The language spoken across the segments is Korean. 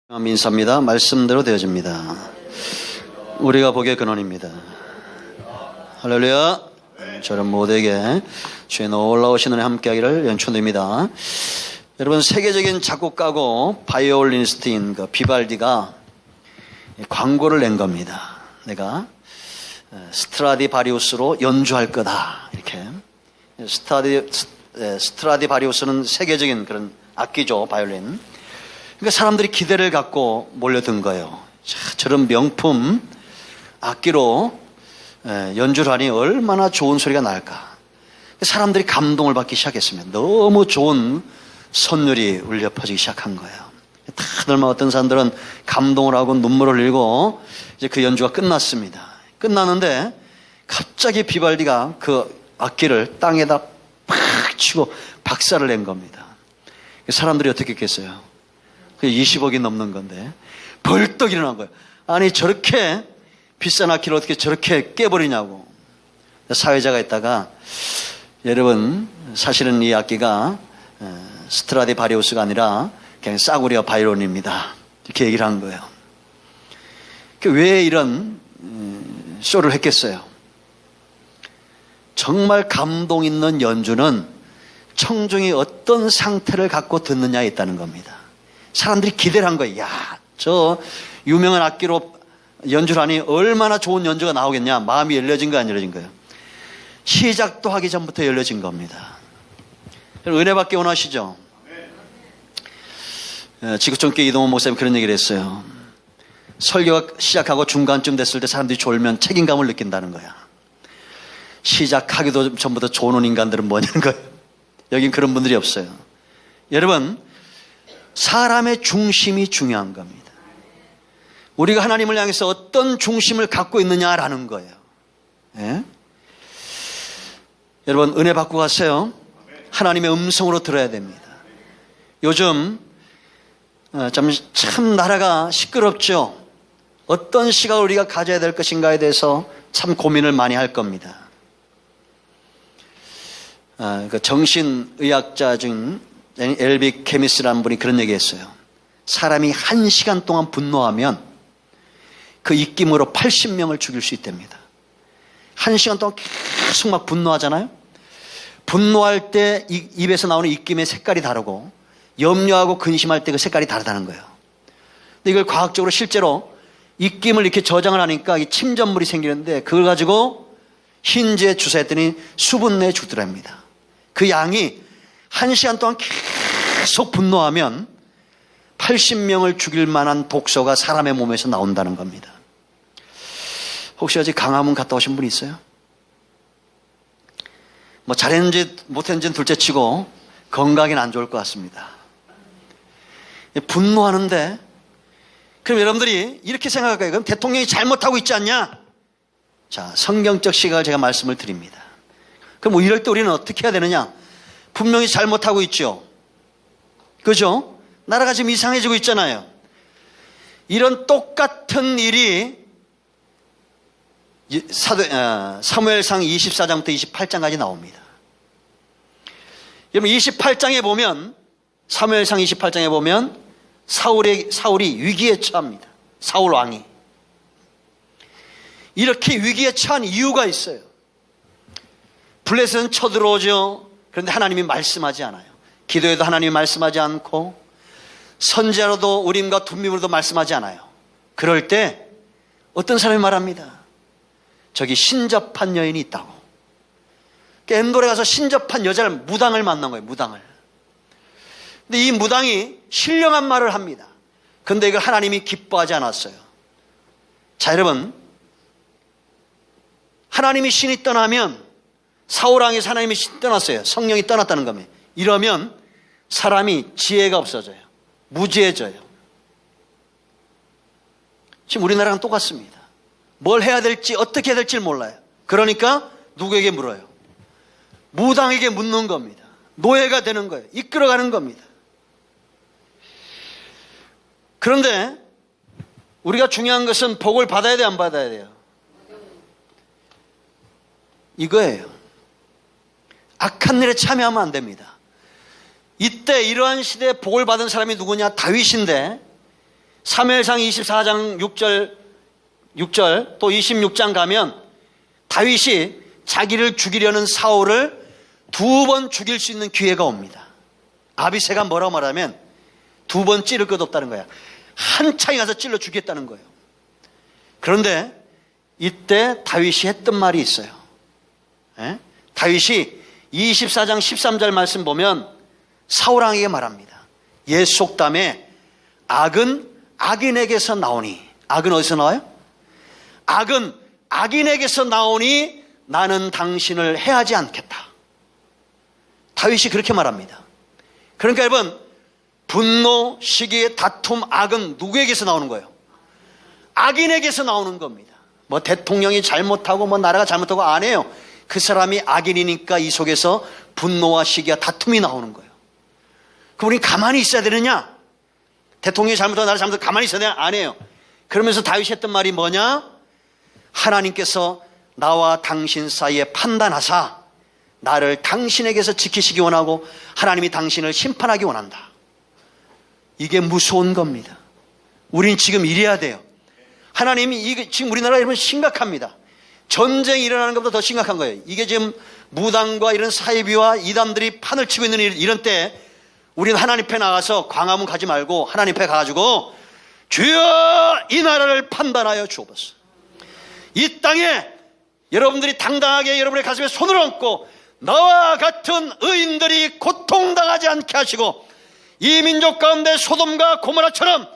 인사입니다. 말씀대로 되어집니다. 우리가 복의 근원입니다. 할렐루야. 저는 모두에게 주의 놀라우신 은혜 함께하기를 연초드립니다. 여러분, 세계적인 작곡가고 바이올리니스트인 비발디가 광고를 낸 겁니다. 내가 스트라디바리우스로 연주할 거다, 이렇게. 스트라디바리우스는 세계적인 그런 악기죠, 바이올린. 그러니까 사람들이 기대를 갖고 몰려든 거예요. 자, 저런 명품 악기로 연주를 하니 얼마나 좋은 소리가 날까. 사람들이 감동을 받기 시작했습니다. 너무 좋은 선율이 울려 퍼지기 시작한 거예요. 다들 어떤 사람들은 감동을 하고 눈물을 흘리고 이제 그 연주가 끝났습니다. 끝났는데 갑자기 비발디가 그 악기를 땅에다 팍 치고 박살을 낸 겁니다. 사람들이 어떻게 했겠어요? 20억이 넘는 건데 벌떡 일어난 거예요. 아니, 저렇게 비싼 악기를 어떻게 저렇게 깨버리냐고. 사회자가 있다가, 여러분, 사실은 이 악기가 스트라디바리우스가 아니라 그냥 싸구려 바이올린입니다, 이렇게 얘기를 한 거예요. 왜 이런 쇼를 했겠어요? 정말 감동 있는 연주는 청중이 어떤 상태를 갖고 듣느냐에 있다는 겁니다. 사람들이 기대를 한 거예요. 야, 저 유명한 악기로 연주를 하니 얼마나 좋은 연주가 나오겠냐. 마음이 열려진 거 안 열려진 거예요? 시작도 하기 전부터 열려진 겁니다. 은혜 받기 원하시죠? 지구촌교회 이동원 목사님 그런 얘기를 했어요. 설교가 시작하고 중간쯤 됐을 때 사람들이 졸면 책임감을 느낀다는 거야. 시작하기도 전부터 조는 인간들은 뭐냐는 거예요. 여긴 그런 분들이 없어요. 여러분, 사람의 중심이 중요한 겁니다. 우리가 하나님을 향해서 어떤 중심을 갖고 있느냐라는 거예요. 예? 여러분, 은혜 받고 가세요. 하나님의 음성으로 들어야 됩니다. 요즘 참 나라가 시끄럽죠. 어떤 시각을 우리가 가져야 될 것인가에 대해서 참 고민을 많이 할 겁니다. 그 정신의학자 중 엘비 케미스라는 분이 그런 얘기했어요. 사람이 1시간 동안 분노하면 그 입김으로 80명을 죽일 수 있답니다. 1시간 동안 계속 막 분노하잖아요. 분노할 때 입에서 나오는 입김의 색깔이 다르고 염려하고 근심할 때 그 색깔이 다르다는 거예요. 근데 이걸 과학적으로 실제로 입김을 이렇게 저장을 하니까 침전물이 생기는데 그걸 가지고 흰지에 주사했더니 수분 내에 죽더랍니다. 그 양이 1시간 동안 계속 분노하면 80명을 죽일 만한 독소가 사람의 몸에서 나온다는 겁니다. 혹시 아직 강화문 갔다 오신 분 있어요? 뭐 잘했는지 못했는지는 둘째치고 건강에는 안 좋을 것 같습니다. 분노하는데, 그럼 여러분들이 이렇게 생각할 거예요. 그럼 대통령이 잘못하고 있지 않냐? 자, 성경적 시각을 제가 말씀을 드립니다. 그럼 뭐 이럴 때 우리는 어떻게 해야 되느냐? 분명히 잘못하고 있죠. 그죠? 나라가 지금 이상해지고 있잖아요. 이런 똑같은 일이 사무엘상 24장부터 28장까지 나옵니다. 여러분, 28장에 보면, 사무엘상 28장에 보면 사울이 위기에 처합니다. 사울 왕이. 이렇게 위기에 처한 이유가 있어요. 블레셋은 쳐들어오죠. 그런데 하나님이 말씀하지 않아요. 기도에도 하나님이 말씀하지 않고 선지자로도 우림과 둠밈으로도 말씀하지 않아요. 그럴 때 어떤 사람이 말합니다. 저기 신접한 여인이 있다고. 엔돌에 가서 신접한 여자를, 무당을 만난 거예요. 무당을. 근데 이 무당이 신령한 말을 합니다. 그런데 이걸 하나님이 기뻐하지 않았어요. 자, 여러분, 하나님이 신이 떠나면, 사울왕에서 하나님이 신이 떠났어요. 성령이 떠났다는 겁니다. 이러면 사람이 지혜가 없어져요. 무지해져요. 지금 우리나라랑 똑같습니다. 뭘 해야 될지, 어떻게 해야 될지 몰라요. 그러니까 누구에게 물어요? 무당에게 묻는 겁니다. 노예가 되는 거예요. 이끌어가는 겁니다. 그런데 우리가 중요한 것은 복을 받아야 돼요, 안 받아야 돼요? 이거예요. 악한 일에 참여하면 안 됩니다. 이때 이러한 시대에 복을 받은 사람이 누구냐? 다윗인데 사무엘상 24장 6절 또 26장 가면 다윗이 자기를 죽이려는 사울을 2번 죽일 수 있는 기회가 옵니다. 아비새가 뭐라고 말하면 2번 찌를 것 없다는 거야. 한창이 가서 찔러 죽겠다는 거예요. 그런데 이때 다윗이 했던 말이 있어요. 다윗이 24장 13절 말씀 보면 사울왕에게 말합니다. 옛 속담에 악은 악인에게서 나오니, 악은 어디서 나와요? 악은 악인에게서 나오니 나는 당신을 해하지 않겠다. 다윗이 그렇게 말합니다. 그러니까 여러분, 분노, 시기, 다툼, 악은 누구에게서 나오는 거예요? 악인에게서 나오는 겁니다. 뭐 대통령이 잘못하고 뭐 나라가 잘못하고 안 해요. 그 사람이 악인이니까 이 속에서 분노와 시기와 다툼이 나오는 거예요. 그럼 우리 가만히 있어야 되느냐? 대통령이 잘못하고 나라 잘못하고 가만히 있어야 되냐? 안 해요. 그러면서 다윗이 했던 말이 뭐냐? 하나님께서 나와 당신 사이에 판단하사 나를 당신에게서 지키시기 원하고 하나님이 당신을 심판하기 원한다. 이게 무서운 겁니다. 우린 지금 이래야 돼요. 하나님이 지금 우리나라 여러분 심각합니다. 전쟁이 일어나는 것보다 더 심각한 거예요. 이게 지금 무당과 이런 사이비와 이단들이 판을 치고 있는 이런 때 우리는 하나님 앞에 나가서 광화문 가지 말고 하나님 앞에 가가지고 주여 이 나라를 판단하여 주옵소서. 이 땅에 여러분들이 당당하게 여러분의 가슴에 손을 얹고 나와 같은 의인들이 고통당하지 않게 하시고 이 민족 가운데 소돔과 고모라처럼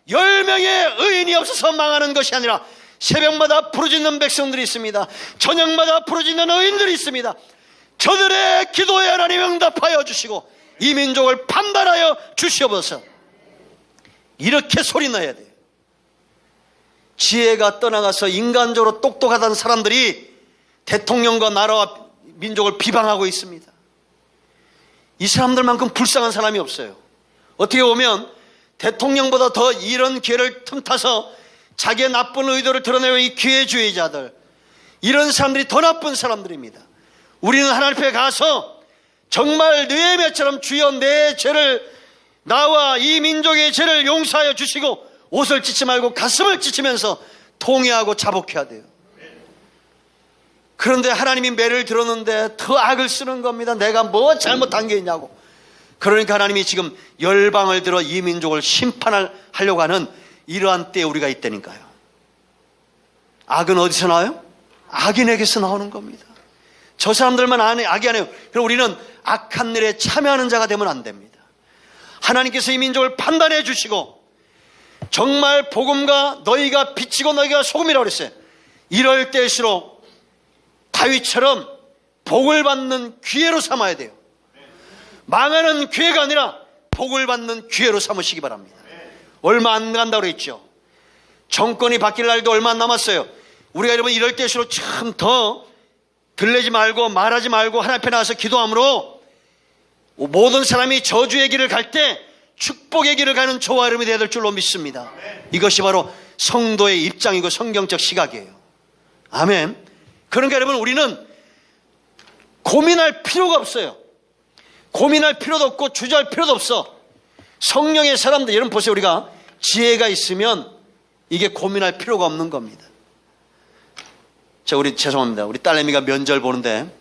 10명의 의인이 없어서 망하는 것이 아니라 새벽마다 부르짖는 백성들이 있습니다. 저녁마다 부르짖는 의인들이 있습니다. 저들의 기도에 하나님 응답하여 주시고 이 민족을 판단하여 주시옵소서. 이렇게 소리 나야 돼요. 지혜가 떠나가서 인간적으로 똑똑하다는 사람들이 대통령과 나라와 민족을 비방하고 있습니다. 이 사람들만큼 불쌍한 사람이 없어요. 어떻게 보면 대통령보다 더 이런 기회를 틈타서 자기의 나쁜 의도를 드러내는 이 기회주의자들, 이런 사람들이 더 나쁜 사람들입니다. 우리는 하나님 앞에 가서 정말 느헤미야처럼 주여 내 죄를, 나와 이 민족의 죄를 용서하여 주시고 옷을 찢지 말고 가슴을 찢으면서 통회하고 자복해야 돼요. 그런데 하나님이 매를 들었는데 더 악을 쓰는 겁니다. 내가 뭐 잘못한 게 있냐고. 그러니까 하나님이 지금 열방을 들어 이 민족을 심판하려고 하는 이러한 때에 우리가 있다니까요. 악은 어디서 나와요? 악인에게서 나오는 겁니다. 저 사람들만 악이 아니에요. 그럼 우리는 악한 일에 참여하는 자가 되면 안 됩니다. 하나님께서 이 민족을 판단해 주시고 정말 복음과 너희가 빛이고 너희가 소금이라고 그랬어요. 이럴 때일수록 다윗처럼 복을 받는 기회로 삼아야 돼요. 망하는 기회가 아니라 복을 받는 기회로 삼으시기 바랍니다. 얼마 안 간다고 그랬죠. 정권이 바뀔 날도 얼마 안 남았어요. 우리가 여러분 이럴 때일수록 참 더 들리지 말고 말하지 말고 하나님 앞에 나와서 기도함으로 모든 사람이 저주의 길을 갈 때 축복의 길을 가는 저와 여러분이 되어야 될 줄로 믿습니다. 이것이 바로 성도의 입장이고 성경적 시각이에요. 아멘. 그러니까 여러분 우리는 고민할 필요가 없어요. 고민할 필요도 없고 주저할 필요도 없어. 성령의 사람들, 여러분 보세요. 우리가 지혜가 있으면 이게 고민할 필요가 없는 겁니다. 죄송합니다. 우리 딸내미가 면접 보는데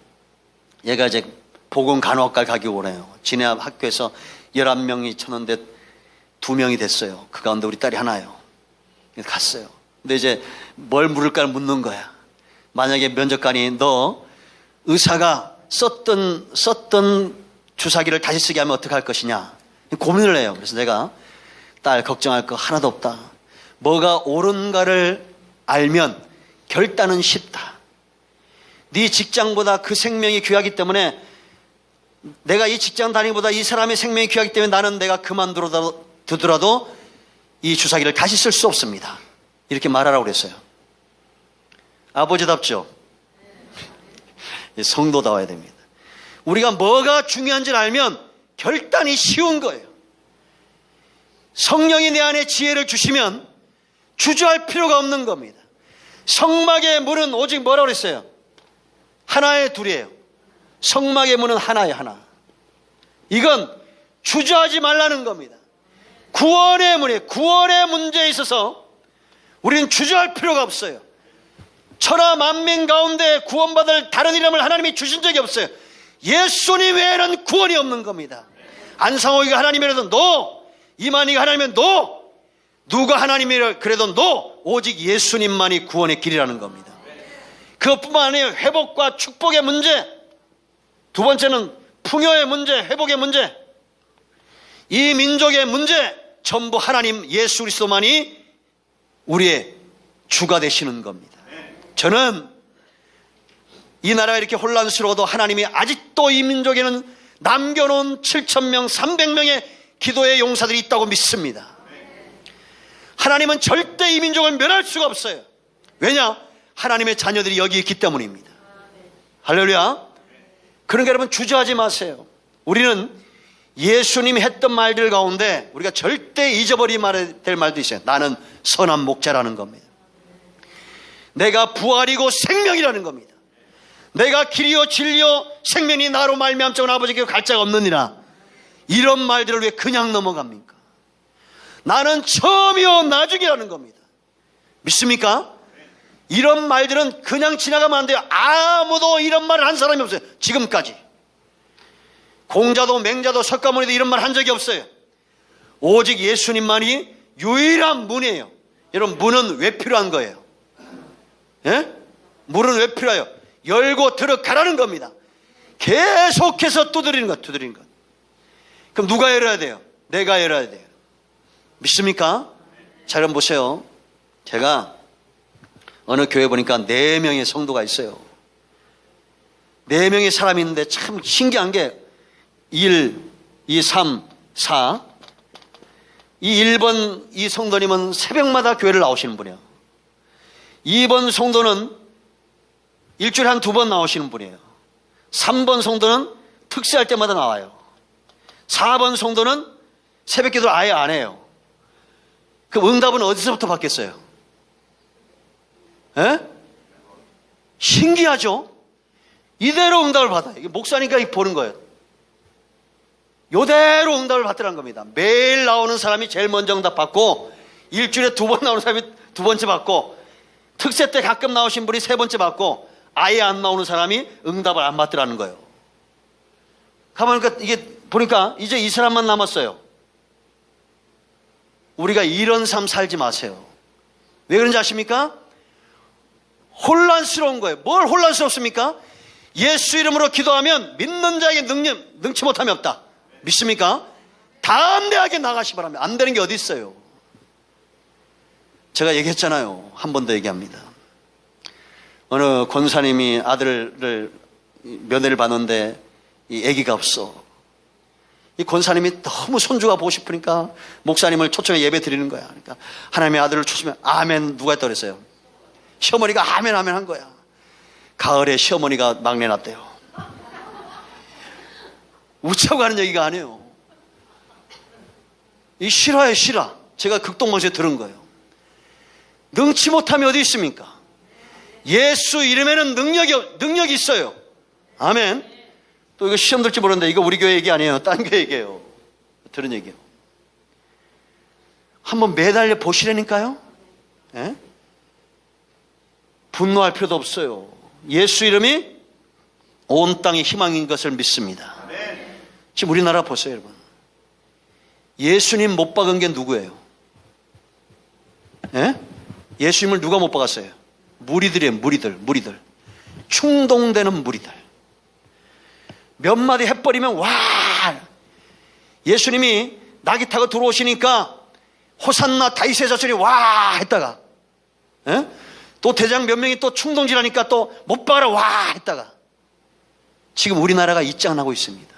얘가 이제 보건간호학과 가기 원해요. 지네 학교에서 11명이 쳤는데 2명이 됐어요. 그 가운데 우리 딸이 하나예요. 갔어요. 근데 이제 뭘 물을까 묻는 거야. 만약에 면접관이 너 의사가 썼던 주사기를 다시 쓰게 하면 어떻게 할 것이냐 고민을 해요. 그래서 내가 딸 걱정할 거 하나도 없다. 뭐가 옳은가를 알면 결단은 쉽다. 네 직장보다 그 생명이 귀하기 때문에 내가 이 직장 다니기보다 이 사람의 생명이 귀하기 때문에 나는 내가 그만두더라도 이 주사기를 다시 쓸 수 없습니다. 이렇게 말하라고 그랬어요. 아버지답죠? 성도다워야 됩니다. 우리가 뭐가 중요한지를 알면 결단이 쉬운 거예요. 성령이 내 안에 지혜를 주시면 주저할 필요가 없는 겁니다. 성막의 문은 오직 뭐라고 그랬어요? 하나에 둘이에요. 성막의 문은 하나에 하나. 이건 주저하지 말라는 겁니다. 구원의 문제에 있어서 우리는 주저할 필요가 없어요. 천하 만민 가운데 구원받을 다른 이름을 하나님이 주신 적이 없어요. 예수님 외에는 구원이 없는 겁니다. 안상호이가 하나님이라도 노, 이만희가 하나님이면 노, 누가 하나님이라 그래도 노, 오직 예수님만이 구원의 길이라는 겁니다. 그것뿐만 아니에요. 회복과 축복의 문제, 두 번째는 풍요의 문제, 회복의 문제, 이 민족의 문제, 전부 하나님 예수 그리스도만이 우리의 주가 되시는 겁니다. 저는 이 나라가 이렇게 혼란스러워도 하나님이 아직도 이 민족에는 남겨놓은 7,000명, 300명의 기도의 용사들이 있다고 믿습니다. 하나님은 절대 이 민족을 멸할 수가 없어요. 왜냐? 하나님의 자녀들이 여기 있기 때문입니다. 할렐루야. 그러니까 여러분 주저하지 마세요. 우리는 예수님이 했던 말들 가운데 우리가 절대 잊어버리면 될 말도 있어요. 나는 선한 목자라는 겁니다. 내가 부활이고 생명이라는 겁니다. 내가 길이요 진리요 생명이 나로 말미암자고 아버지께 갈 자가 없느니라. 이런 말들을 왜 그냥 넘어갑니까? 나는 처음이요 나중이라는 겁니다. 믿습니까? 이런 말들은 그냥 지나가면 안 돼요. 아무도 이런 말을 한 사람이 없어요. 지금까지 공자도 맹자도 석가모니도 이런 말 한 적이 없어요. 오직 예수님만이 유일한 문이에요. 여러분, 문은 왜 필요한 거예요? 예? 문은 왜 필요해요? 열고 들어가라는 겁니다. 계속해서 두드리는 것. 그럼 누가 열어야 돼요? 내가 열어야 돼요. 믿습니까? 자, 여러분 보세요. 제가 어느 교회 보니까 4명의 성도가 있어요. 4명의 사람이 있는데 참 신기한 게 1, 2, 3, 4. 이 1번 이 성도님은 새벽마다 교회를 나오시는 분이에요. 2번 성도는 일주일에 한 2번 나오시는 분이에요. 3번 성도는 특세할 때마다 나와요. 4번 성도는 새벽 기도를 아예 안 해요. 그 응답은 어디서부터 받겠어요? 에? 신기하죠? 이대로 응답을 받아요. 이게 목사니까 보는 거예요. 이대로 응답을 받더라는 겁니다. 매일 나오는 사람이 제일 먼저 응답 받고, 일주일에 2번 나오는 사람이 2번째 받고, 특세 때 가끔 나오신 분이 3번째 받고, 아예 안 나오는 사람이 응답을 안 받더라는 거예요. 가만 이게 보니까 이제 이 사람만 남았어요. 우리가 이런 삶 살지 마세요. 왜 그런지 아십니까? 혼란스러운 거예요. 뭘 혼란스럽습니까? 예수 이름으로 기도하면 믿는 자에게 능치 못함이 없다. 믿습니까? 담대하게 나가시 바랍니다. 안 되는 게 어디 있어요? 제가 얘기했잖아요. 한 번 더 얘기합니다. 어느 권사님이 아들을 면회를 받는데 이 아기가 없어. 이 권사님이 너무 손주가 보고 싶으니까 목사님을 초청해 예배 드리는 거야. 그러니까 하나님의 아들을 초청해 아멘. 누가 했다고 그랬어요? 시어머니가 아멘 한 거야. 가을에 시어머니가 막내 낳았대요. 웃자고 하는 얘기가 아니에요. 이 실화예요, 실화. 제가 극동방송에 들은 거예요. 능치 못함이 어디 있습니까? 예수 이름에는 능력이 있어요. 아멘. 또 이거 시험 들지 모르는데 이거 우리 교회 얘기 아니에요. 딴 교회 얘기예요. 들은 얘기예요. 한번 매달려 보시라니까요. 예? 분노할 필요도 없어요. 예수 이름이 온 땅의 희망인 것을 믿습니다. 지금 우리나라 보세요, 여러분. 예수님 못 박은 게 누구예요? 예? 예수님을 누가 못 박았어요? 무리들이에요. 무리들. 충동되는 무리들. 몇 마디 해버리면 와, 예수님이 낙이 타고 들어오시니까 호산나 다윗의 자손이 와 했다가, 예? 또 대장 몇 명이 또 충동질하니까 또 못 박아라 와 했다가, 지금 우리나라가 이 짱나고 있습니다.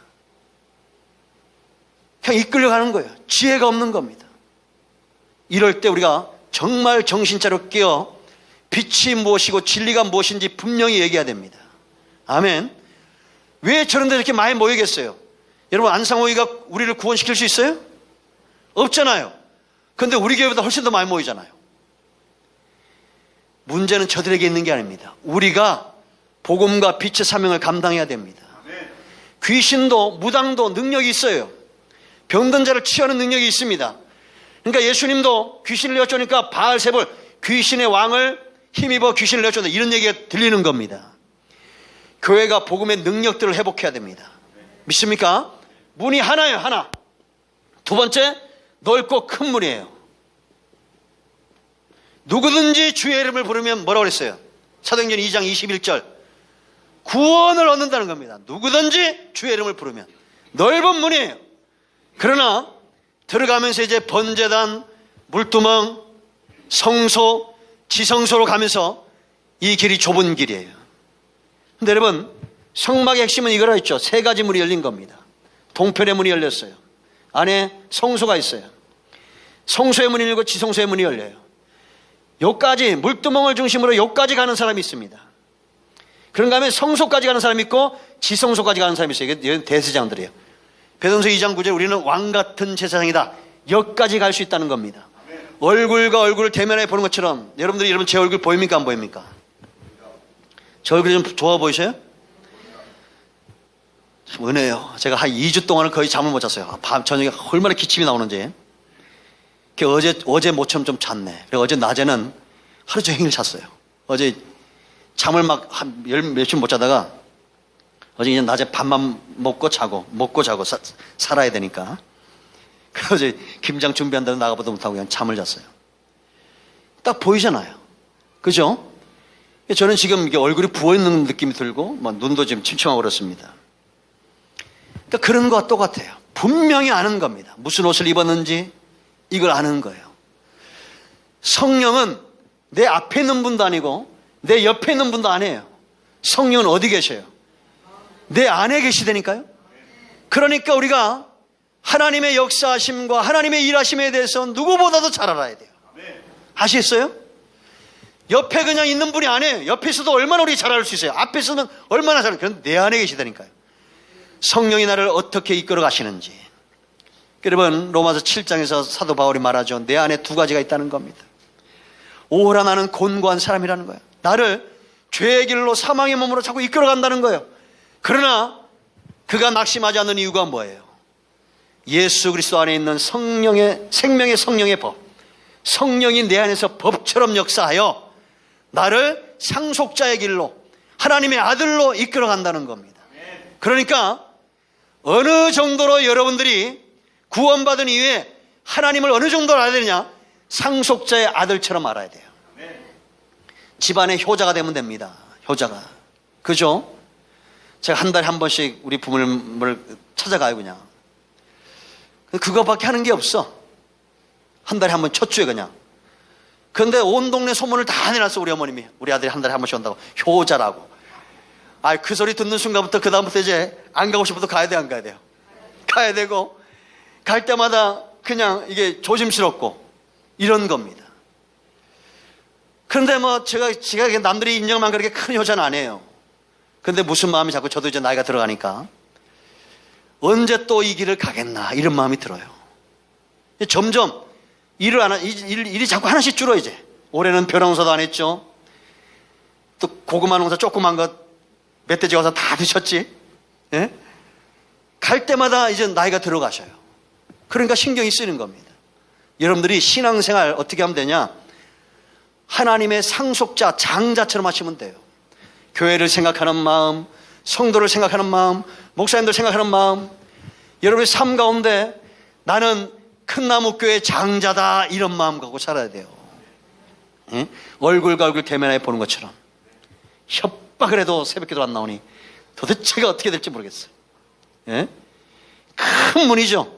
그냥 이끌려가는 거예요. 지혜가 없는 겁니다. 이럴 때 우리가 정말 정신 차려 깨어 빛이 무엇이고 진리가 무엇인지 분명히 얘기해야 됩니다. 아멘. 왜 저런 데 이렇게 많이 모이겠어요? 여러분, 안상호이가 우리를 구원시킬 수 있어요? 없잖아요. 그런데 우리 교회보다 훨씬 더 많이 모이잖아요. 문제는 저들에게 있는 게 아닙니다. 우리가 복음과 빛의 사명을 감당해야 됩니다. 귀신도 무당도 능력이 있어요. 병든 자를 치유하는 능력이 있습니다. 그러니까 예수님도 귀신을 내쫓으니까 바알세불, 귀신의 왕을 힘입어 귀신을 내쫓는다, 이런 얘기가 들리는 겁니다. 교회가 복음의 능력들을 회복해야 됩니다. 믿습니까? 문이 하나예요, 하나. 두 번째, 넓고 큰 문이에요. 누구든지 주의 이름을 부르면 뭐라고 그랬어요? 사도행전 2장 21절. 구원을 얻는다는 겁니다. 누구든지 주의 이름을 부르면. 넓은 문이에요. 그러나 들어가면서 이제 번제단, 물두멍, 성소, 지성소로 가면서 이 길이 좁은 길이에요. 근데 여러분, 성막의 핵심은 이거라 했죠. 세 가지 문이 열린 겁니다. 동편의 문이 열렸어요. 안에 성소가 있어요. 성소의 문이 열리고 지성소의 문이 열려요. 여기까지, 물두멍을 중심으로 여기까지 가는 사람이 있습니다. 그런가 하면 성소까지 가는 사람이 있고 지성소까지 가는 사람이 있어요. 이게 대제사장들이에요. 베드로전서 2장 9절, 우리는 왕같은 제사장이다, 여기까지 갈 수 있다는 겁니다. 얼굴과 얼굴을 대면해 보는 것처럼. 여러분들이 여러분 제 얼굴 보입니까, 안 보입니까? 제 얼굴이 좀 좋아 보이세요? 참 은혜예요. 제가 한 2주 동안은 거의 잠을 못 잤어요. 밤 저녁에 얼마나 기침이 나오는지. 어제 모처럼 좀 잤네. 그리고 어제 낮에는 하루 종일 잤어요. 어제 잠을 막 한 며칠 못 자다가 어제 그냥 낮에 밥만 먹고 자고 살아야 되니까. 그래서 어제 김장 준비한다고 나가보도 못하고 그냥 잠을 잤어요. 딱 보이잖아요. 그죠? 저는 지금 이게 얼굴이 부어있는 느낌이 들고 막 눈도 지금 침침하고 그렇습니다. 그러니까 그런 것과 똑같아요. 분명히 아는 겁니다. 무슨 옷을 입었는지 이걸 아는 거예요. 성령은 내 앞에 있는 분도 아니고 내 옆에 있는 분도 아니에요. 성령은 어디 계셔요? 내 안에 계시다니까요. 그러니까 우리가 하나님의 역사하심과 하나님의 일하심에 대해서 누구보다도 잘 알아야 돼요. 아시겠어요? 옆에 그냥 있는 분이 아니에요. 옆에 있어도 얼마나 우리 잘 알 수 있어요. 앞에 있으면 얼마나 잘 알아요. 그건 내 안에 계시다니까요. 성령이 나를 어떻게 이끌어 가시는지. 여러분, 로마서 7장에서 사도 바울이 말하죠. 내 안에 두 가지가 있다는 겁니다. 오호라 나는 곤고한 사람이라는 거예요. 나를 죄의 길로 사망의 몸으로 자꾸 이끌어 간다는 거예요. 그러나 그가 낙심하지 않는 이유가 뭐예요? 예수 그리스도 안에 있는 성령의, 생명의 성령의 법, 성령이 내 안에서 법처럼 역사하여 나를 상속자의 길로, 하나님의 아들로 이끌어 간다는 겁니다. 그러니까 어느 정도로 여러분들이 구원받은 이후에 하나님을 어느 정도로 알아야 되느냐? 상속자의 아들처럼 알아야 돼요. 집안의 효자가 되면 됩니다. 효자가. 그죠? 제가 한 달에 한 번씩 우리 부모님을 찾아가요, 그냥. 그거밖에 하는 게 없어. 한 달에 한 번 첫 주에 그냥. 그런데 온 동네 소문을 다 내놨어, 우리 어머님이. 우리 아들이 한 달에 한 번씩 온다고. 효자라고. 그 소리 듣는 순간부터 그다음부터 이제 안 가고 싶어도 가야 돼, 안 가야 돼요? 가야 되고, 갈 때마다 그냥 이게 조심스럽고 이런 겁니다. 그런데 뭐 제가 남들이 인정만 그렇게 큰 효자는 아니에요. 근데 무슨 마음이 자꾸 저도 이제 나이가 들어가니까 언제 또 이 길을 가겠나 이런 마음이 들어요. 점점 일이 자꾸 하나씩 줄어. 이제 올해는 벼농사도 안 했죠. 또 고구마 농사 조그만 것 멧돼지 와서 다 드셨지. 예? 갈 때마다 이제 나이가 들어가셔요. 그러니까 신경이 쓰이는 겁니다. 여러분들이 신앙생활 어떻게 하면 되냐? 하나님의 상속자, 장자처럼 하시면 돼요. 교회를 생각하는 마음, 성도를 생각하는 마음, 목사님들 생각하는 마음, 여러분의 삶 가운데 나는 큰 나무교회 장자다 이런 마음 갖고 살아야 돼요. 예? 얼굴과 얼굴 대면해 보는 것처럼. 협박을 해도 새벽기도 안 나오니 도대체가 어떻게 될지 모르겠어요. 예? 큰 문이죠.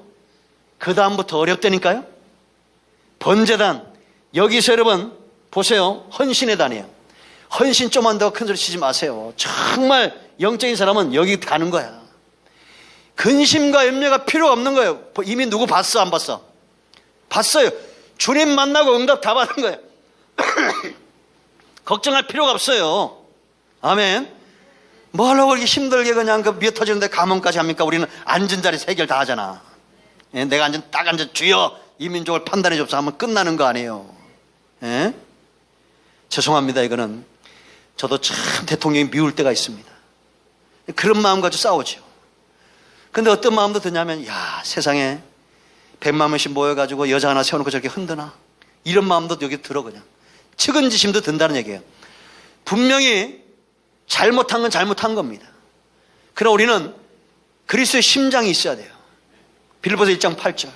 그 다음부터 어렵다니까요. 번제단, 여기서 여러분 보세요. 헌신의 단이에요. 헌신 좀 한다고 큰 소리 치지 마세요. 정말 영적인 사람은 여기 가는 거야. 근심과 염려가 필요 없는 거예요. 이미 누구 봤어, 안 봤어? 봤어요. 주님 만나고 응답 다 받은 거예요. 걱정할 필요가 없어요. 아멘. 뭐 하려고 이렇게 힘들게 그냥 그 미어 터지는데 감언까지 합니까? 우리는 앉은 자리에서 해결 다 하잖아. 예? 내가 딱 앉아 주여 이 민족을 판단해 줍사 하면 끝나는 거 아니에요. 예? 죄송합니다. 이거는 저도 참 대통령이 미울 때가 있습니다. 그런 마음 가지고 싸우죠. 근데 어떤 마음도 드냐면, 야, 세상에 100만 명씩 모여가지고 여자 하나 세워놓고 저렇게 흔드나? 이런 마음도 여기 들어. 그냥 측은지심도 든다는 얘기예요. 분명히 잘못한 건 잘못한 겁니다. 그러나 우리는 그리스도의 심장이 있어야 돼요. 빌립보서 1장 8절,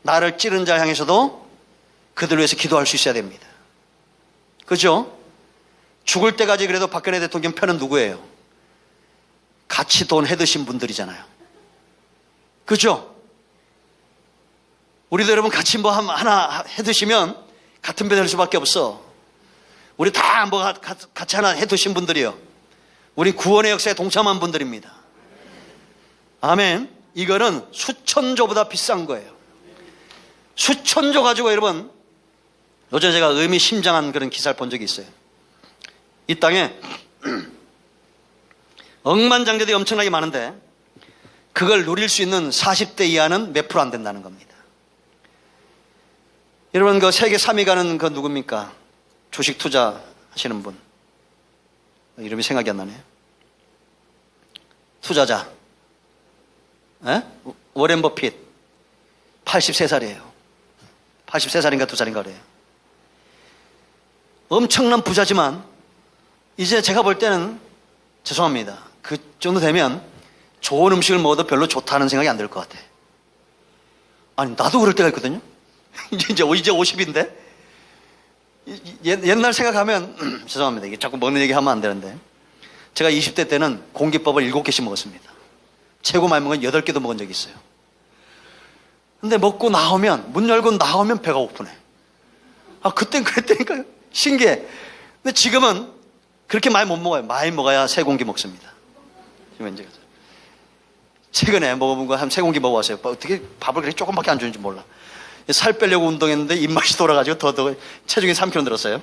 나를 찌른 자 향해서도 그들 위해서 기도할 수 있어야 됩니다. 그죠? 죽을 때까지 그래도 박근혜 대통령 편은 누구예요? 같이 돈 해드신 분들이잖아요. 그죠? 우리도 여러분 같이 뭐 하나 해드시면 같은 배 될 수밖에 없어. 우리 다 뭐 같이 하나 해두신 분들이요. 우리 구원의 역사에 동참한 분들입니다. 아멘. 이거는 수천조보다 비싼 거예요. 수천조 가지고 여러분, 어제 제가 의미심장한 그런 기사를 본 적이 있어요. 이 땅에 억만장자들이 엄청나게 많은데 그걸 누릴 수 있는 40대 이하는 몇 프로 안 된다는 겁니다. 여러분, 그 세계 3위 가는 그 누굽니까? 주식 투자 하시는 분. 이름이 생각이 안 나네요. 투자자. 워렌 버핏. 83살이에요. 83살인가 2살인가 그래요. 엄청난 부자지만 이제 제가 볼 때는 죄송합니다. 그 정도 되면 좋은 음식을 먹어도 별로 좋다는 생각이 안 들 것 같아. 아니, 나도 그럴 때가 있거든요. 이제 50인데 옛날 생각하면 죄송합니다. 이게 자꾸 먹는 얘기 하면 안 되는데 제가 20대 때는 공깃밥을 7개씩 먹었습니다. 최고 많이 먹은 8개도 먹은 적이 있어요. 근데 먹고 나오면, 문 열고 나오면 배가 고프네. 그땐 그랬다니까요. 신기해. 근데 지금은 그렇게 많이 못 먹어요. 많이 먹어야 3공기 먹습니다. 최근에 먹어본 거 한 3공기 먹어봤어요. 어떻게 밥을 그렇게 조금밖에 안 주는지 몰라. 살 빼려고 운동했는데 입맛이 돌아가지고 더 체중이 3kg 늘었어요.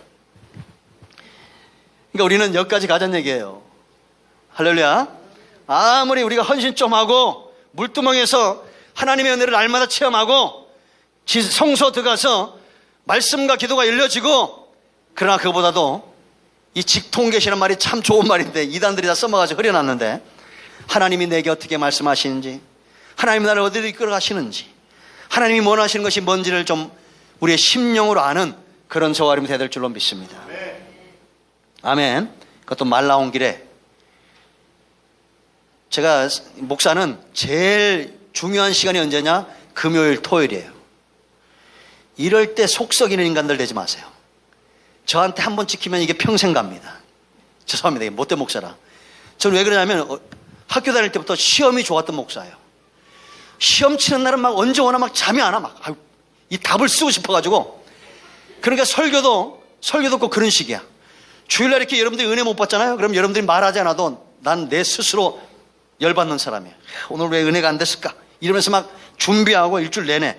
그러니까 우리는 여기까지 가자는 얘기예요. 할렐루야. 아무리 우리가 헌신 좀 하고 물두멍에서 하나님의 은혜를 날마다 체험하고 성소 들어가서 말씀과 기도가 열려지고, 그러나 그거보다도 이 직통계시란 말이 참 좋은 말인데 이단들이 다 써먹어가지고 흐려놨는데, 하나님이 내게 어떻게 말씀하시는지, 하나님이 나를 어디로 이끌어 가시는지, 하나님이 원하시는 것이 뭔지를 좀 우리의 심령으로 아는 그런 저와림이 되야 될 줄로 믿습니다. 아멘. 그것도 말 나온 길에 제가 목사는 제일 중요한 시간이 언제냐? 금요일, 토요일이에요. 이럴 때 속 썩이는 인간들 되지 마세요. 저한테 한번 찍히면 이게 평생 갑니다. 죄송합니다. 이게 못된 목사라. 저는 왜 그러냐면 학교 다닐 때부터 시험이 좋았던 목사예요. 시험 치는 날은 막 언제 오나 막 잠이 안 와. 이 답을 쓰고 싶어가지고. 그러니까 설교도 꼭 그런 식이야. 주일날 이렇게 여러분들이 은혜 못 받잖아요. 그럼 여러분들이 말하지 않아도 난 내 스스로 열받는 사람이에요. 오늘 왜 은혜가 안 됐을까? 이러면서 막 준비하고 일주일 내내.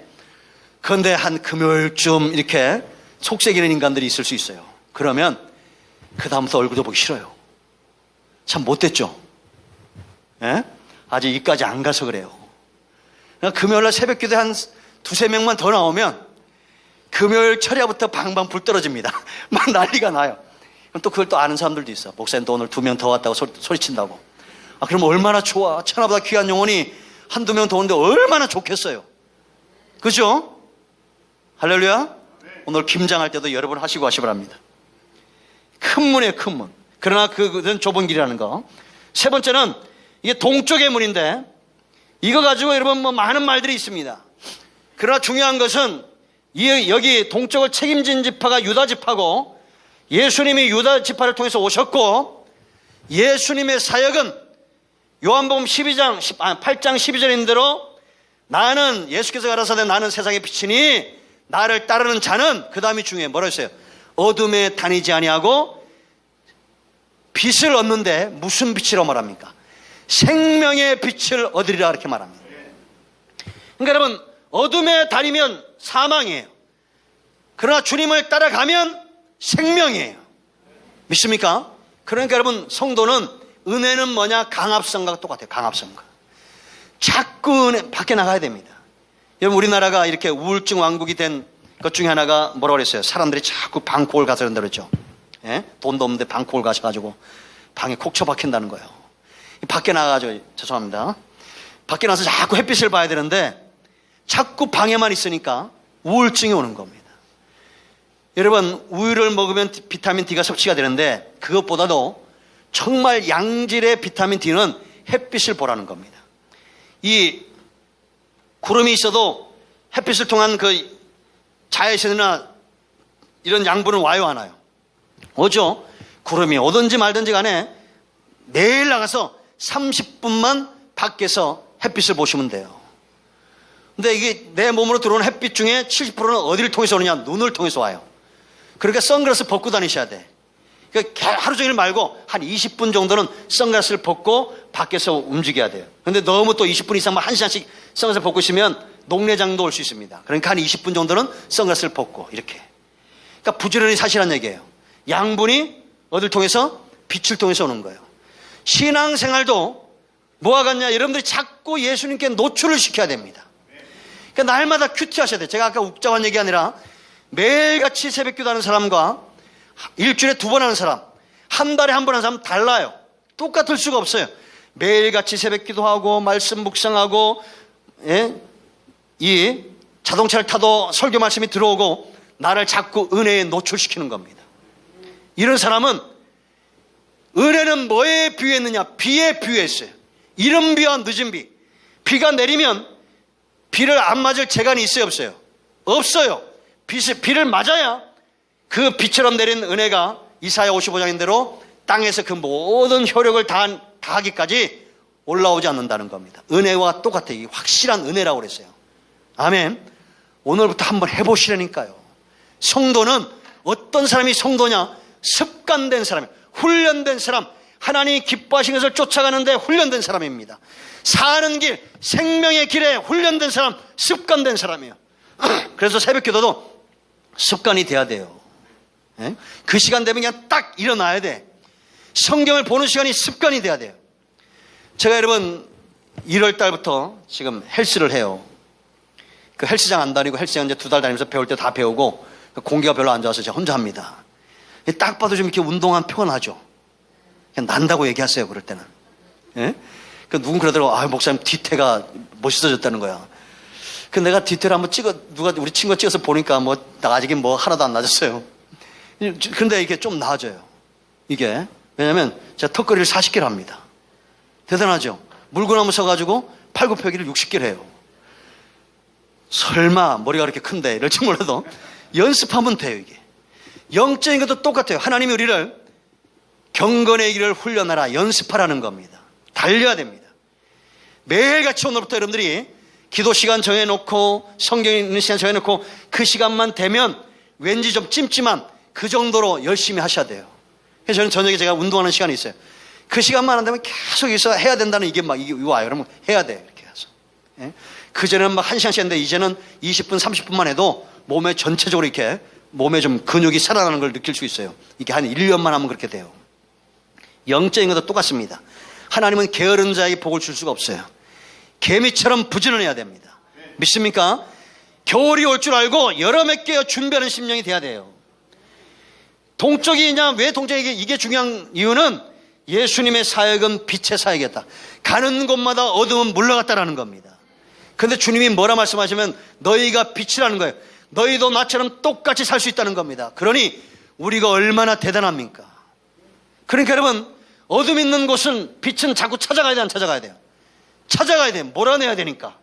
그런데 한 금요일쯤 이렇게 속삭이는 인간들이 있을 수 있어요. 그러면 그 다음부터 얼굴도 보기 싫어요. 참 못됐죠? 예? 아직 이까지 안 가서 그래요. 그러니까 금요일날 새벽 기도에 한 2-3명만 더 나오면 금요일 철야부터 방방 불 떨어집니다. 막 난리가 나요. 그럼 또 그걸 또 아는 사람들도 있어. 목사님도 오늘 2명 더 왔다고 소리친다고. 그럼 얼마나 좋아. 천하보다 귀한 영혼이 1-2명 더 오는데 얼마나 좋겠어요. 그죠? 할렐루야. 오늘 김장할 때도 여러분 하시고 하시 바랍니다. 큰 문이에요, 큰 문. 그러나 그건 좁은 길이라는 거. 세 번째는 이게 동쪽의 문인데 이거 가지고 여러분 뭐 많은 말들이 있습니다. 그러나 중요한 것은 여기 동쪽을 책임진 지파가 유다 지파고, 예수님이 유다 지파를 통해서 오셨고, 예수님의 사역은 요한복음 8장 12절인 대로 나는, 예수께서 가라사대 나는 세상의 빛이니 나를 따르는 자는, 그 다음이 중요해요. 뭐라 했어요? 어둠에 다니지 아니하고 빛을 얻는데, 무슨 빛이라고 말합니까? 생명의 빛을 얻으리라, 이렇게 말합니다. 그러니까 여러분, 어둠에 다니면 사망이에요. 그러나 주님을 따라가면 생명이에요. 믿습니까? 그러니까 여러분, 성도는 은혜는 뭐냐? 강압성과 똑같아요. 강압성과. 자꾸 은혜 밖에 나가야 됩니다. 여러분, 우리나라가 이렇게 우울증 왕국이 된 것 중에 하나가 뭐라고 그랬어요? 사람들이 자꾸 방콕을 가서 그런다 그랬죠. 예? 돈도 없는데 방콕을 가셔가지고 방에 콕 처박힌다는 거예요. 밖에 나가가지고, 죄송합니다. 밖에 나가서 자꾸 햇빛을 봐야 되는데 자꾸 방에만 있으니까 우울증이 오는 겁니다. 여러분, 우유를 먹으면 비타민 D가 섭취가 되는데 그것보다도 정말 양질의 비타민 D는 햇빛을 보라는 겁니다. 이 구름이 있어도 햇빛을 통한 그 자외선이나 이런 양분은 와요, 안 와요? 오죠? 구름이 오든지 말든지 간에 매일 나가서 30분만 밖에서 햇빛을 보시면 돼요. 근데 이게 내 몸으로 들어오는 햇빛 중에 70%는 어디를 통해서 오느냐? 눈을 통해서 와요. 그러니까 선글라스 벗고 다니셔야 돼. 그러니까 하루 종일 말고 한 20분 정도는 선글라스를 벗고 밖에서 움직여야 돼요. 근데 너무 또 20분 이상만 1시간씩 선글라스를 벗고 있으면 녹내장도 올 수 있습니다. 그러니까 한 20분 정도는 선글라스를 벗고 이렇게. 그러니까 부지런히 사시라는 얘기예요. 양분이 어딜 통해서? 빛을 통해서 오는 거예요. 신앙생활도 뭐와 같냐? 여러분들이 자꾸 예수님께 노출을 시켜야 됩니다. 그러니까 날마다 큐티하셔야 돼요. 제가 아까 욱자한 얘기 아니라 매일같이 새벽기도 하는 사람과 일주일에 2번 하는 사람, 한 달에 1번 하는 사람 달라요. 똑같을 수가 없어요. 매일같이 새벽기도 하고 말씀 묵상하고, 예? 이 자동차를 타도 설교 말씀이 들어오고 나를 자꾸 은혜에 노출시키는 겁니다. 이런 사람은 은혜는 뭐에 비유했느냐? 비에 비유했어요. 이른 비와 늦은 비. 비가 내리면 비를 안 맞을 재간이 있어요, 없어요? 없어요. 비를 맞아야 그 비처럼 내린 은혜가 이사야 55장인 대로 땅에서 그 모든 효력을 다하기까지 올라오지 않는다는 겁니다. 은혜와 똑같아요. 이게 확실한 은혜라고 그랬어요. 아멘. 오늘부터 한번 해보시라니까요. 성도는 어떤 사람이 성도냐? 습관된 사람이에요. 훈련된 사람. 하나님이 기뻐하신 것을 쫓아가는데 훈련된 사람입니다. 사는 길, 생명의 길에 훈련된 사람, 습관된 사람이에요. 그래서 새벽 기도도 습관이 돼야 돼요. 예? 그 시간 되면 그냥 딱 일어나야 돼. 성경을 보는 시간이 습관이 돼야 돼요. 제가 여러분 1월 달부터 지금 헬스를 해요. 그 헬스장 안 다니고 헬스장 이제 2달 다니면서 배울 때 다 배우고 공기가 별로 안 좋아서 제가 혼자 합니다. 딱 봐도 좀 이렇게 운동한 표가 나죠. 그냥 난다고 얘기하세요, 그럴 때는. 예? 그 누군 그러더라고. 아, 목사님 뒤태가 멋있어졌다는 거야. 그 내가 뒤태를 한번 우리 친구가 찍어서 보니까 뭐 아직은 뭐 하나도 안 나아졌어요. 그런데 이게 좀 나아져요. 이게 왜냐면 제가 턱걸이를 40개를 합니다. 대단하죠. 물구나무 서가지고 팔굽혀펴기를 60개를 해요. 설마 머리가 그렇게 큰데 이럴지 몰라도 연습하면 돼요. 이게 영적인 것도 똑같아요. 하나님이 우리를 경건의 길을 훈련하라, 연습하라는 겁니다. 달려야 됩니다. 매일같이 오늘부터 여러분들이 기도 시간 정해놓고 성경 있는 시간 정해놓고 그 시간만 되면 왠지 좀 찜찜한 그 정도로 열심히 하셔야 돼요. 그래서 저는 저녁에 제가 운동하는 시간이 있어요. 그 시간만 안 되면 계속 있어 해야 된다는 이게 막 이게 와요. 그러면 해야 돼. 이렇게 해서. 예? 그전에는 막 1시간씩 했는데 이제는 20분, 30분만 해도 몸에 전체적으로 이렇게 몸에 좀 근육이 살아나는 걸 느낄 수 있어요. 이게 한 1년만 하면 그렇게 돼요. 영적인 것도 똑같습니다. 하나님은 게으른 자에게 복을 줄 수가 없어요. 개미처럼 부지런해야 됩니다. 믿습니까? 겨울이 올 줄 알고 여름에 깨어 준비하는 심령이 돼야 돼요. 동쪽이냐? 왜 동쪽이 이게 중요한 이유는 예수님의 사역은 빛의 사역이었다. 가는 곳마다 어둠은 물러갔다라는 겁니다. 그런데 주님이 뭐라 말씀하시면 너희가 빛이라는 거예요. 너희도 나처럼 똑같이 살 수 있다는 겁니다. 그러니 우리가 얼마나 대단합니까? 그러니까 여러분, 어둠 있는 곳은 빛은 자꾸 찾아가야 돼, 안 찾아가야 돼요? 찾아가야 돼요. 몰아내야 되니까.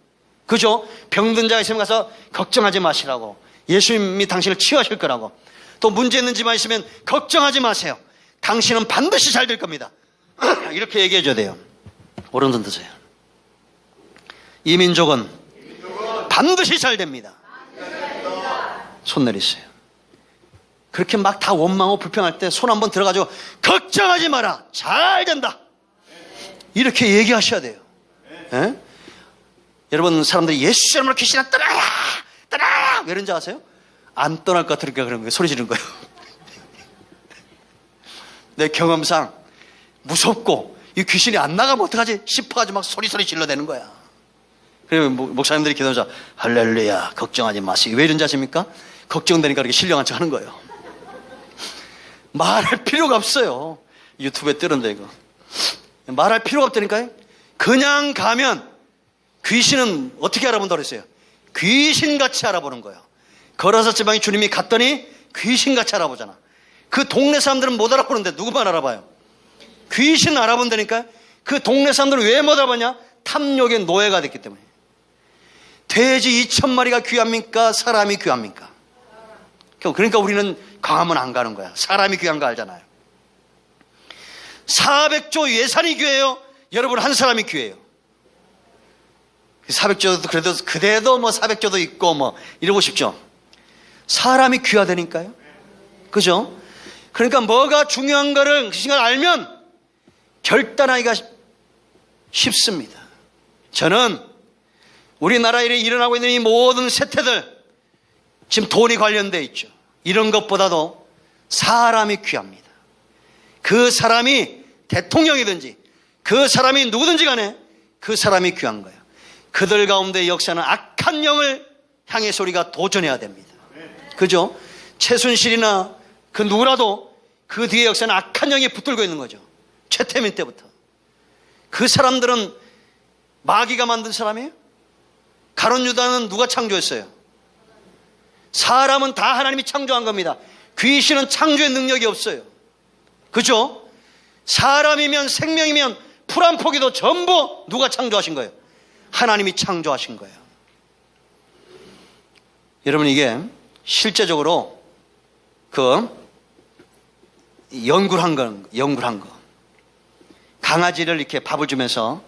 그죠? 병든 자가 있으면 가서 걱정하지 마시라고. 예수님이 당신을 치유하실 거라고. 또 문제 있는 집안 있으면 걱정하지 마세요. 당신은 반드시 잘 될 겁니다. 이렇게 얘기해 줘야 돼요. 오른손 드세요. 이 민족은 반드시 잘 됩니다. 손 내리세요. 그렇게 막 다 원망하고 불평할 때 손 한번 들어가지고 걱정하지 마라. 잘 된다. 이렇게 얘기하셔야 돼요. 예? 여러분, 사람들이 예수 이름으로 귀신아 떠나라! 떠나라! 왜 이런지 아세요? 안 떠날 것 같으니까 그런 거예요. 소리 지르는 거예요. 내 경험상 무섭고 이 귀신이 안 나가면 어떡하지 싶어가지고 막 소리 질러대는 거야. 그리고 목사님들이 기도하자 할렐루야 걱정하지 마세요. 왜 이런지 아십니까? 걱정되니까 이렇게 신령한 척 하는 거예요. 말할 필요가 없어요. 유튜브에 뜨는데 이거 말할 필요가 없다니까요. 그냥 가면 귀신은 어떻게 알아본다고 그랬어요? 귀신같이 알아보는 거예요. 걸어서 지방에 주님이 갔더니 귀신같이 알아보잖아. 그 동네 사람들은 못 알아보는데 누구만 알아봐요? 귀신 알아본다니까요. 그 동네 사람들은 왜 못 알아보냐? 탐욕의 노예가 됐기 때문에. 돼지 2,000마리가 귀합니까? 사람이 귀합니까? 그러니까 우리는 광화문 안 가는 거야. 사람이 귀한 거 알잖아요. 400조 예산이 귀해요? 여러분 한 사람이 귀해요. 400조도 그래도 뭐 400조도 있고 뭐 이러고 싶죠. 사람이 귀하다니까요. 그죠? 그러니까 뭐가 중요한가를 알면 결단하기가 쉽습니다. 저는 우리나라에 일어나고 있는 이 모든 세태들 지금 돈이 관련되어 있죠. 이런 것보다도 사람이 귀합니다. 그 사람이 대통령이든지 그 사람이 누구든지 간에 그 사람이 귀한 거예요. 그들 가운데 역사는 악한 영을 향해서 우리가 도전해야 됩니다. 그죠? 최순실이나 그 누구라도 그 뒤에 역사는 악한 영이 붙들고 있는 거죠. 최태민 때부터. 그 사람들은 마귀가 만든 사람이에요? 가룟 유다는 누가 창조했어요? 사람은 다 하나님이 창조한 겁니다. 귀신은 창조의 능력이 없어요. 그죠? 사람이면 생명이면 풀 한 포기도 전부 누가 창조하신 거예요? 하나님이 창조하신 거예요. 여러분 이게 실제적으로 연구를 한 거. 강아지를 이렇게 밥을 주면서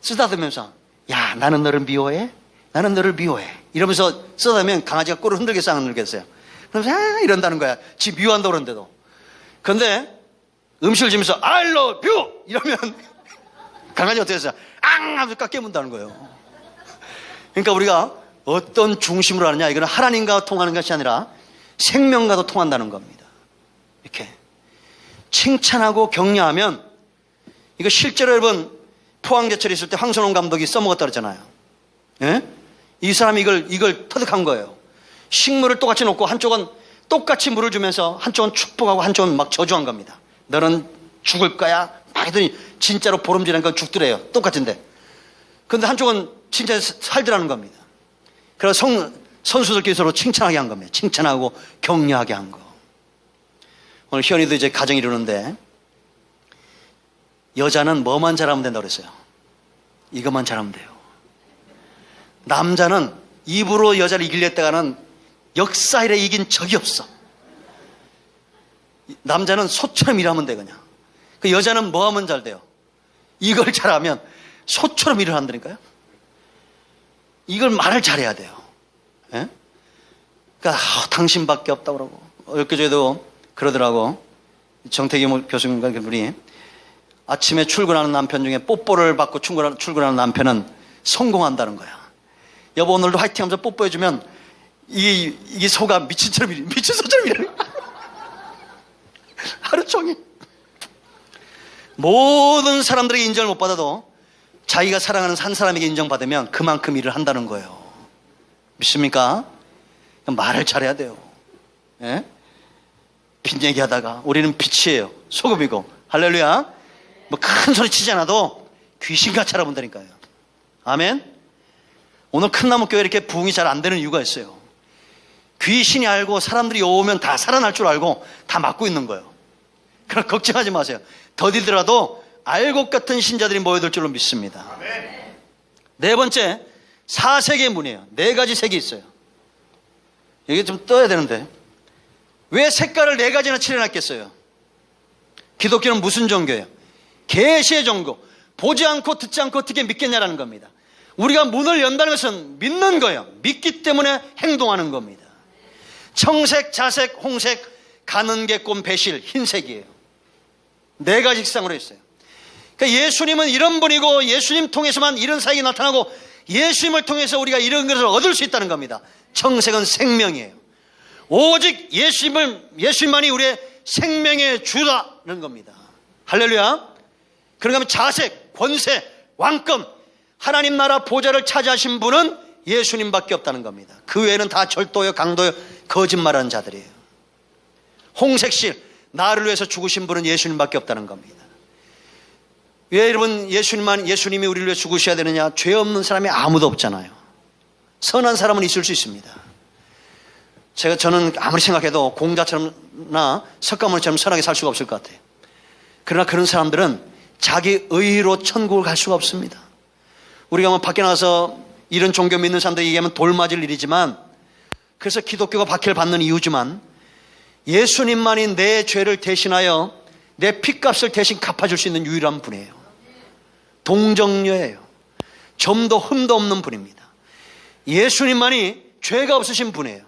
쓰다듬으면서 야 나는 너를 미워해? 나는 너를 미워해. 이러면서 쓰다듬으면 강아지가 꼴을 흔들겠어 안 흔들겠어요? 그러면서 이런다는 거야. 지 미워한다고 그러는데도. 그런데 음식을 주면서 I love you 이러면 강아지 어떻게 했어요? 앙 하면서 깨문다는 거예요. 그러니까 우리가 어떤 중심으로 하느냐, 이거는 하나님과 통하는 것이 아니라 생명과도 통한다는 겁니다. 이렇게 칭찬하고 격려하면, 이거 실제로 여러분 포항제철 있을 때 황선홍 감독이 써먹었다 그랬잖아요. 예? 이 사람이 이걸 터득한 거예요. 식물을 똑같이 놓고 한쪽은 똑같이 물을 주면서 한쪽은 축복하고 한쪽은 막 저주한 겁니다. 너는 죽을 거야 막 하더니 진짜로 보름지나니까 죽더래요. 똑같은데. 그런데 한쪽은 진짜 살더라는 겁니다. 그래서 선수들끼리 서로 칭찬하게 한 겁니다. 칭찬하고 격려하게 한 거. 오늘 희연이도 이제 가정 이루는데, 여자는 뭐만 잘하면 된다고 그랬어요? 이것만 잘하면 돼요. 남자는 입으로 여자를 이기려 했다가는 역사일에 이긴 적이 없어. 남자는 소처럼 일하면 돼 그냥. 그 여자는 뭐 하면 잘 돼요? 이걸 잘하면 소처럼 일을 한다니까요. 이걸 말을 잘해야 돼요. 예? 그러니까 당신밖에 없다고 그러고, 엊그제도 그러더라고. 정태기 교수님과 그분이 아침에 출근하는 남편 중에 뽀뽀를 받고 출근하는 남편은 성공한다는 거야. 여보 오늘도 화이팅 하면서 뽀뽀해주면 이게 소가 미친 소처럼 일하는 거야. 하루 종일. 모든 사람들에게 인정을 못 받아도 자기가 사랑하는 한 사람에게 인정받으면 그만큼 일을 한다는 거예요. 믿습니까? 말을 잘해야 돼요. 예? 빈 얘기하다가 우리는 빛이에요. 소금이고. 할렐루야. 뭐 큰 소리 치지 않아도 귀신같이 알아본다니까요. 아멘. 오늘 큰 나무 교회 이렇게 부흥이 잘 안 되는 이유가 있어요. 귀신이 알고 사람들이 오면 다 살아날 줄 알고 다 막고 있는 거예요. 그럼 걱정하지 마세요. 더디더라도 알곡 같은 신자들이 모여들 줄로 믿습니다. 아멘. 네 번째, 4세계의 문이에요. 4가지 색이 있어요. 이게 좀 떠야 되는데 왜 색깔을 4가지나 칠해놨겠어요? 기독교는 무슨 종교예요? 계시의 종교. 보지 않고 듣지 않고 어떻게 믿겠냐라는 겁니다. 우리가 문을 연다는 것은 믿는 거예요. 믿기 때문에 행동하는 겁니다. 청색, 자색, 홍색, 가는 개꿈, 배실, 흰색이에요. 4가지 색상으로 있어요. 그러니까 예수님은 이런 분이고 예수님 통해서만 이런 사역이 나타나고 예수님을 통해서 우리가 이런 것을 얻을 수 있다는 겁니다. 청색은 생명이에요. 오직 예수님만이 우리의 생명의 주라는 겁니다. 할렐루야. 그런가 하면 자색, 권세, 왕권, 하나님 나라 보좌를 차지하신 분은 예수님밖에 없다는 겁니다. 그 외에는 다 절도요, 강도요, 거짓말하는 자들이에요. 홍색실, 나를 위해서 죽으신 분은 예수님밖에 없다는 겁니다. 왜 여러분 예수님이 우리를 위해 죽으셔야 되느냐? 죄 없는 사람이 아무도 없잖아요. 선한 사람은 있을 수 있습니다. 저는 아무리 생각해도 공자처럼나 석가모니처럼 선하게 살 수가 없을 것 같아요. 그러나 그런 사람들은 자기 의로 천국을 갈 수가 없습니다. 우리가 뭐 밖에 나가서 이런 종교 믿는 사람들 얘기하면 돌 맞을 일이지만, 그래서 기독교가 박해를 받는 이유지만, 예수님만이 내 죄를 대신하여 내 핏값을 대신 갚아줄 수 있는 유일한 분이에요. 동정녀예요. 점도 흠도 없는 분입니다. 예수님만이 죄가 없으신 분이에요.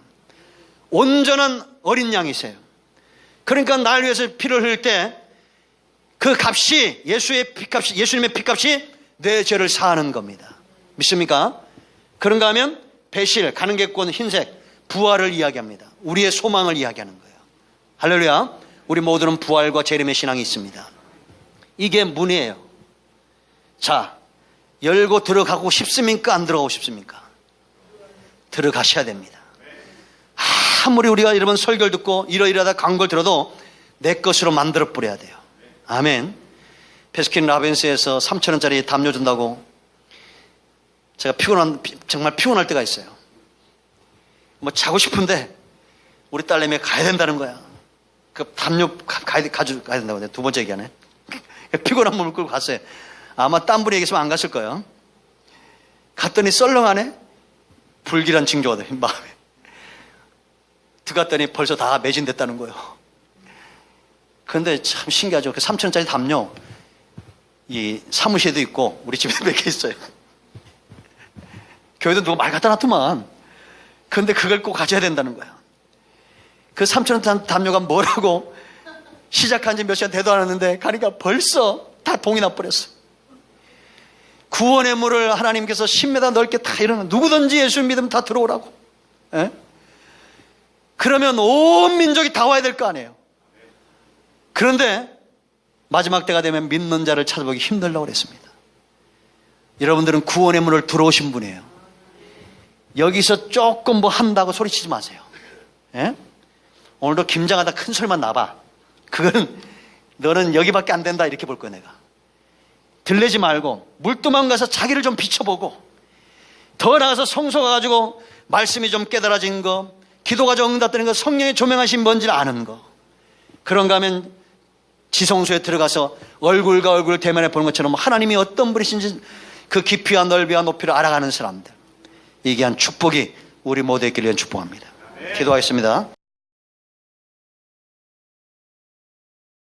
온전한 어린 양이세요. 그러니까 날 위해서 피를 흘릴 때 그 값이, 예수님의 핏값이 내 죄를 사하는 겁니다. 믿습니까? 그런가 하면 배실, 가는 게 꼰 흰색, 부활을 이야기합니다. 우리의 소망을 이야기하는 거예요. 할렐루야. 우리 모두는 부활과 재림의 신앙이 있습니다. 이게 문이에요. 자, 열고 들어가고 싶습니까? 안 들어가고 싶습니까? 들어가셔야 됩니다. 아무리 우리가 여러분 설교를 듣고 이러이러하다 광고를 들어도 내 것으로 만들어 버려야 돼요. 아멘. 베스킨 라빈스에서 3,000원짜리 담요 준다고 제가 정말 피곤할 때가 있어요. 뭐 자고 싶은데 우리 딸내미 가야 된다는 거야. 그 담요 가야 된다고. 두 번째 얘기하네. 피곤한 몸을 끌고 갔어요. 아마 딴 분이 얘기했으면 안 갔을 거예요. 갔더니 썰렁하네. 불길한 징조가 돼, 마음에. 들어갔더니 벌써 다 매진됐다는 거예요. 그런데 참 신기하죠. 그 3,000원짜리 담요, 이 사무실에도 있고 우리 집에도 몇 개 있어요. 교회도 누가 말 갖다 놨더만. 그런데 그걸 꼭 가져야 된다는 거야. 그 3,000원 담요가 뭐라고 시작한 지 몇 시간 되도 않았는데 가니까 벌써 다 동이 나버렸어. 구원의 물을 하나님께서 10m 넓게 다 이러는, 누구든지 예수 믿으면 다 들어오라고. 에? 그러면 온 민족이 다 와야 될 거 아니에요. 그런데 마지막 때가 되면 믿는 자를 찾아보기 힘들다고 그랬습니다. 여러분들은 구원의 문을 들어오신 분이에요. 여기서 조금 뭐 한다고 소리치지 마세요. 예? 오늘도 김장하다 큰 소리만 나봐. 그거는 너는 여기밖에 안 된다 이렇게 볼 거야. 내가 들리지 말고 물두만 가서 자기를 좀 비춰보고, 더 나가서 성소 가가지고 말씀이 좀 깨달아진 거, 기도가 좀 응답되는 거, 성령의 조명하신 뭔지를 아는 거, 그런가 하면 지성소에 들어가서 얼굴과 얼굴을 대면해 보는 것처럼 하나님이 어떤 분이신지 그 깊이와 넓이와 높이를 알아가는 사람들, 이게 한 축복이 우리 모두에게 있기를 축복합니다. 기도하겠습니다.